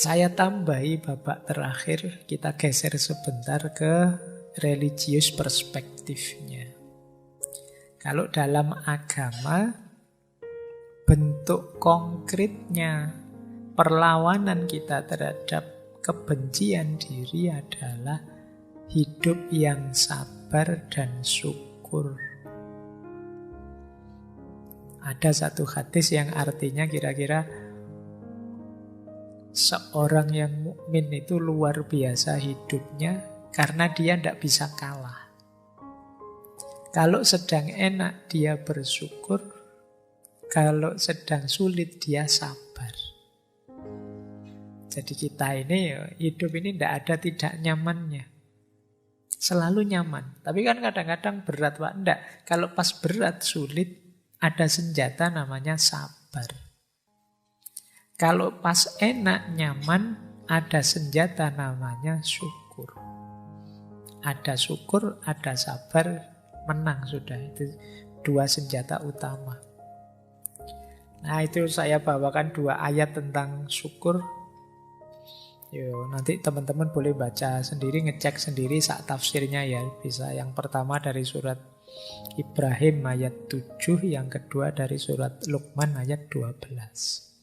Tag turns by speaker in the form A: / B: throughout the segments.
A: Saya tambahi babak terakhir, kita geser sebentar ke religius perspektifnya. Kalau dalam agama, bentuk konkretnya perlawanan kita terhadap kebencian diri adalah hidup yang sabar dan syukur. Ada satu hadis yang artinya kira-kira seorang yang mukmin itu luar biasa hidupnya karena dia tidak bisa kalah. Kalau sedang enak dia bersyukur, kalau sedang sulit dia sabar. Jadi kita ini hidup ini tidak ada tidak nyamannya. Selalu nyaman. Tapi kan kadang-kadang berat, Pak. Tidak. Kalau pas berat, sulit, ada senjata namanya sabar. Kalau pas enak, nyaman, ada senjata namanya syukur. Ada syukur, ada sabar, menang sudah. Itu dua senjata utama. Nah, itu saya bawakan 2 ayat tentang syukur. Yo, nanti teman-teman boleh baca sendiri, ngecek sendiri sak tafsirnya ya. Bisa yang pertama dari surat Ibrahim ayat 7, yang kedua dari surat Luqman ayat 12.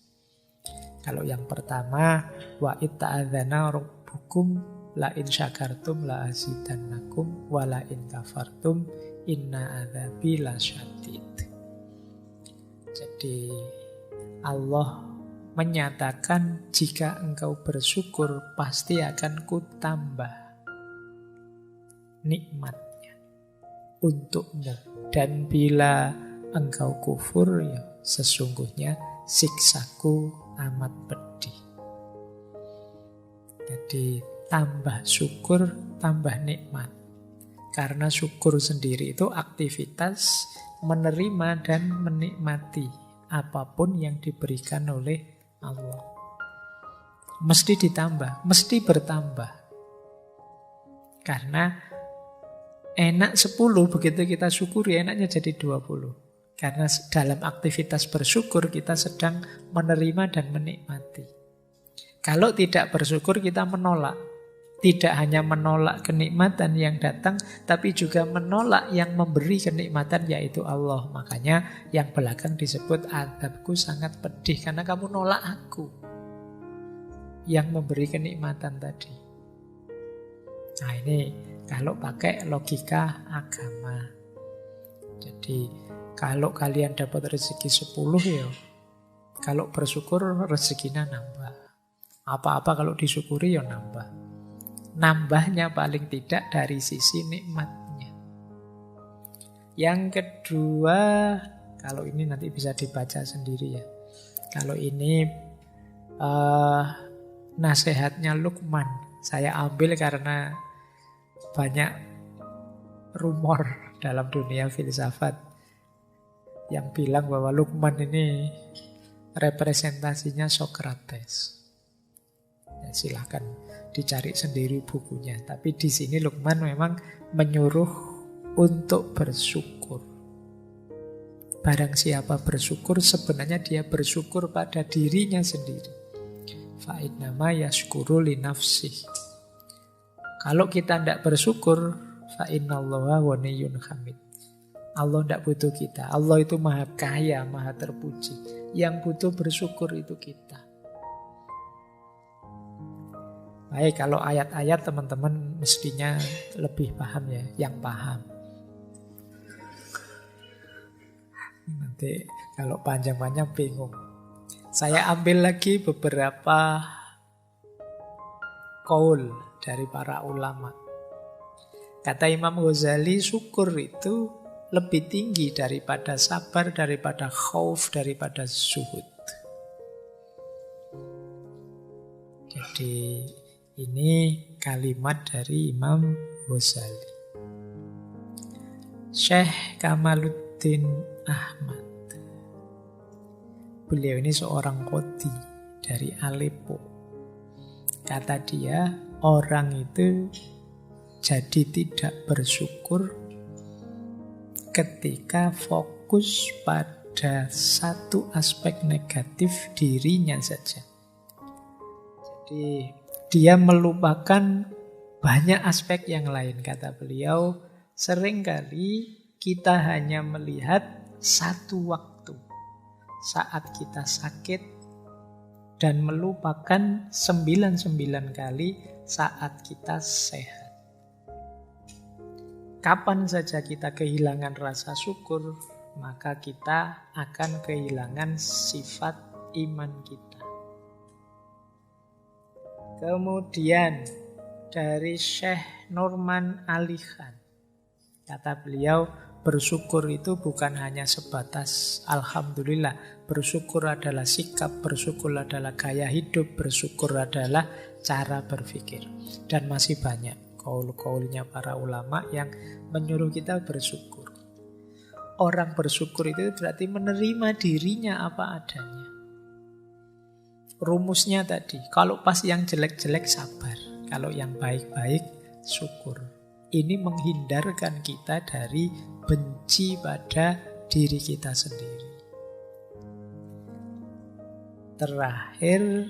A: Kalau yang pertama, wa itta'adzana rabbukum la in syakartum la azidannakum wa la in kafartum inna adzabi lasyadid. Jadi Allah menyatakan jika engkau bersyukur pasti akan kutambah nikmatnya untukmu. Dan bila engkau kufur, ya sesungguhnya siksaku amat pedih. Jadi tambah syukur, tambah nikmat. Karena syukur sendiri itu aktivitas menerima dan menikmati apapun yang diberikan oleh Allah. Mesti ditambah, mesti bertambah. Karena enak 10, begitu kita syukuri enaknya jadi 20. Karena dalam aktivitas bersyukur kita sedang menerima dan menikmati. Kalau tidak bersyukur kita menolak. Tidak hanya menolak kenikmatan yang datang, tapi juga menolak yang memberi kenikmatan, yaitu Allah. Makanya yang belakang disebut azabku sangat pedih, karena kamu nolak aku yang memberi kenikmatan tadi. Nah ini kalau pakai logika agama. Jadi kalau kalian dapat rezeki 10 ya, kalau bersyukur rezekinya nambah. Apa-apa kalau disyukuri ya nambah. Nambahnya paling tidak dari sisi nikmatnya. Yang kedua, kalau ini nanti bisa dibaca sendiri ya. Kalau ini nasihatnya Luqman. Saya ambil karena banyak rumor dalam dunia filsafat yang bilang bahwa Luqman ini representasinya Socrates. Ya, silahkan dicari sendiri bukunya. Tapi di sini Luqman memang menyuruh untuk bersyukur. Barang siapa bersyukur, sebenarnya dia bersyukur pada dirinya sendiri. Fa'innama yashkuru li nafsih. Kalau kita tidak bersyukur, fa'innallaha ghaniyyun hamid. Allah tidak butuh kita. Allah itu maha kaya, maha terpuji. Yang butuh bersyukur itu kita. Baik, kalau ayat-ayat teman-teman mestinya lebih paham ya, yang paham. Nanti kalau panjang-panjang bingung. Saya ambil lagi beberapa qaul dari para ulama. Kata Imam Ghazali, syukur itu lebih tinggi daripada sabar, daripada khauf, daripada zuhud. Jadi ini kalimat dari Imam Ghazali. Syekh Kamaluddin Ahmad. Beliau ini seorang qadhi dari Aleppo. Kata dia, orang itu jadi tidak bersyukur ketika fokus pada satu aspek negatif dirinya saja. Jadi dia melupakan banyak aspek yang lain. Kata beliau, seringkali kita hanya melihat satu waktu saat kita sakit dan melupakan 99 kali saat kita sehat. Kapan saja kita kehilangan rasa syukur, maka kita akan kehilangan sifat iman kita. Kemudian dari Syekh Norman Ali Khan, kata beliau, bersyukur itu bukan hanya sebatas alhamdulillah. Bersyukur adalah sikap, bersyukur adalah gaya hidup, bersyukur adalah cara berpikir. Dan masih banyak kaul-kaulnya para ulama yang menyuruh kita bersyukur. Orang bersyukur itu berarti menerima dirinya apa adanya. Rumusnya tadi, kalau pas yang jelek-jelek sabar, kalau yang baik-baik syukur. Ini menghindarkan kita dari benci pada diri kita sendiri. Terakhir,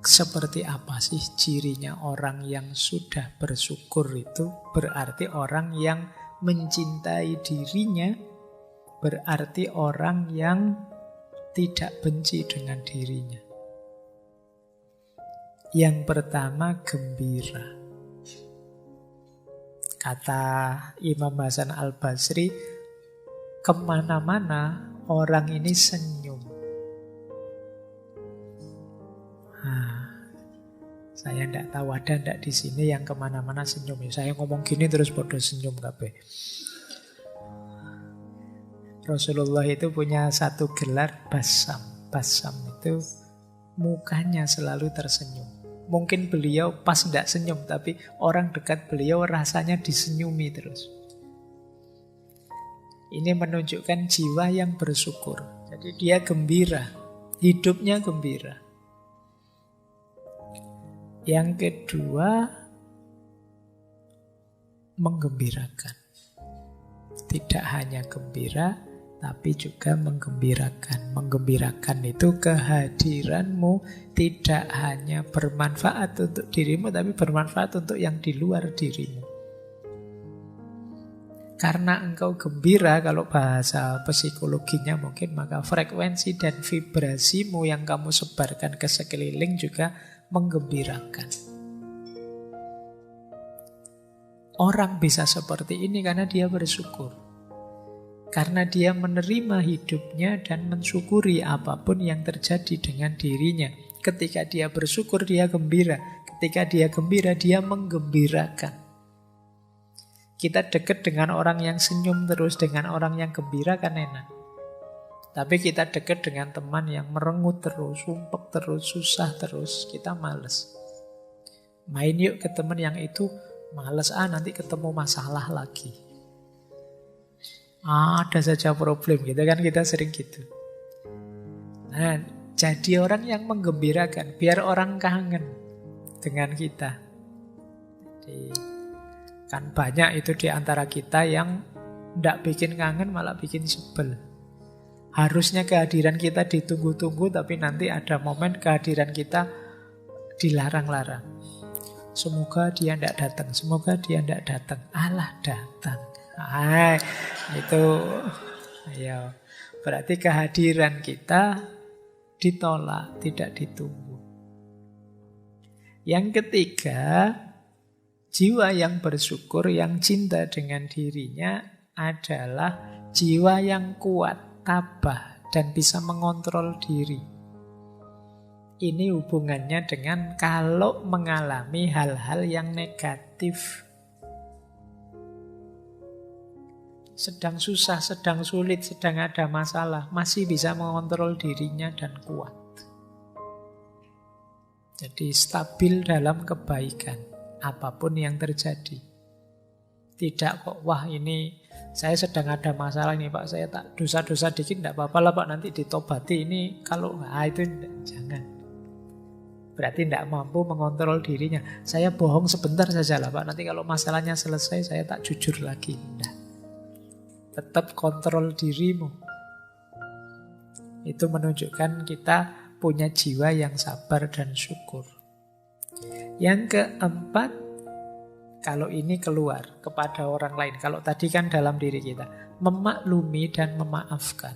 A: seperti apa sih cirinya orang yang sudah bersyukur itu? Berarti orang yang mencintai dirinya, berarti orang yang tidak benci dengan dirinya. Yang pertama, gembira. Kata Imam Hasan Al-Basri, kemana-mana orang ini senyum. Saya tidak tahu ada tidak di sini yang kemana-mana senyum. Saya ngomong gini terus bodoh senyum kabeh. Rasulullah itu punya satu gelar basam. Basam itu mukanya selalu tersenyum. Mungkin beliau pas tidak senyum, tapi orang dekat beliau rasanya disenyumi terus. Ini menunjukkan jiwa yang bersyukur. Jadi dia gembira, hidupnya gembira. Yang kedua, menggembirakan. Tidak hanya gembira, tapi juga menggembirakan. Menggembirakan itu kehadiranmu tidak hanya bermanfaat untuk dirimu, tapi bermanfaat untuk yang di luar dirimu. Karena engkau gembira, kalau bahasa psikologinya mungkin, maka frekuensi dan vibrasimu yang kamu sebarkan ke sekeliling juga menggembirakan. Orang bisa seperti ini karena dia bersyukur. Karena dia menerima hidupnya dan mensyukuri apapun yang terjadi dengan dirinya. Ketika dia bersyukur, dia gembira. Ketika dia gembira, dia menggembirakan. Kita dekat dengan orang yang senyum terus, dengan orang yang gembira kan enak. Tapi kita dekat dengan teman yang merengut terus, sumpek terus, susah terus, kita males. Main yuk ke teman yang itu, males nanti ketemu masalah lagi. Ada saja problem gitu kan, kita sering gitu. Nah, jadi orang yang menggembirakan, biar orang kangen dengan kita. Jadi, kan banyak itu di antara kita yang tidak bikin kangen, malah bikin sebel. Harusnya kehadiran kita ditunggu-tunggu, tapi nanti ada momen kehadiran kita dilarang-larang. Semoga dia tidak datang, semoga dia tidak datang. Alah, datang. Itu ayo. Berarti kehadiran kita ditolak, tidak ditunggu. Yang ketiga, jiwa yang bersyukur, yang cinta dengan dirinya adalah jiwa yang kuat, tabah, dan bisa mengontrol diri. Ini hubungannya dengan kalau mengalami hal-hal yang negatif. Sedang susah, sedang sulit, sedang ada masalah, masih bisa mengontrol dirinya dan kuat. Jadi stabil dalam kebaikan, apapun yang terjadi. Tidak kok, wah ini saya sedang ada masalah ini Pak, saya tak dosa-dosa dikit, tidak apa-apa lah Pak, nanti ditobati. Ini kalau itu enggak, jangan. Berarti tidak mampu mengontrol dirinya. Saya bohong sebentar saja lah Pak, nanti kalau masalahnya selesai saya tak jujur lagi. Enggak. Tetap kontrol dirimu. Itu menunjukkan kita punya jiwa yang sabar dan syukur. Yang keempat, kalau ini keluar kepada orang lain. Kalau tadi kan dalam diri kita, memaklumi dan memaafkan.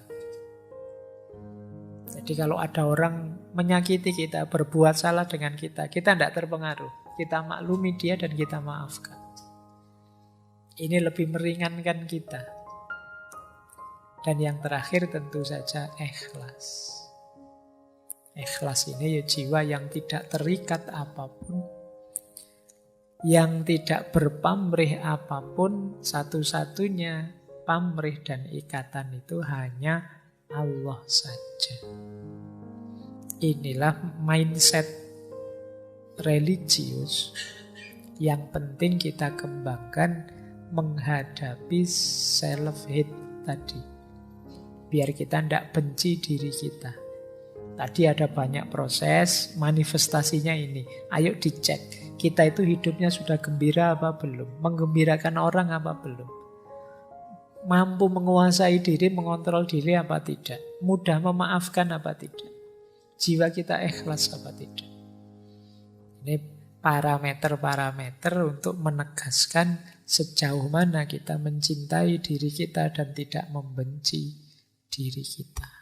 A: Jadi kalau ada orang menyakiti kita, berbuat salah dengan kita tidak terpengaruh. Kita maklumi dia dan kita maafkan. Ini lebih meringankan kita. Dan yang terakhir tentu saja ikhlas. Ikhlas ini ya jiwa yang tidak terikat apapun, yang tidak berpamrih apapun. Satu-satunya pamrih dan ikatan itu hanya Allah saja. Inilah mindset religius yang penting kita kembangkan menghadapi self-hate tadi. Biar kita tidak benci diri kita. Tadi ada banyak proses, manifestasinya ini. Ayo dicek, kita itu hidupnya sudah gembira apa belum? Menggembirakan orang apa belum? Mampu menguasai diri, mengontrol diri apa tidak? Mudah memaafkan apa tidak? Jiwa kita ikhlas apa tidak? Ini parameter-parameter untuk menegaskan sejauh mana kita mencintai diri kita dan tidak membenci diri kita.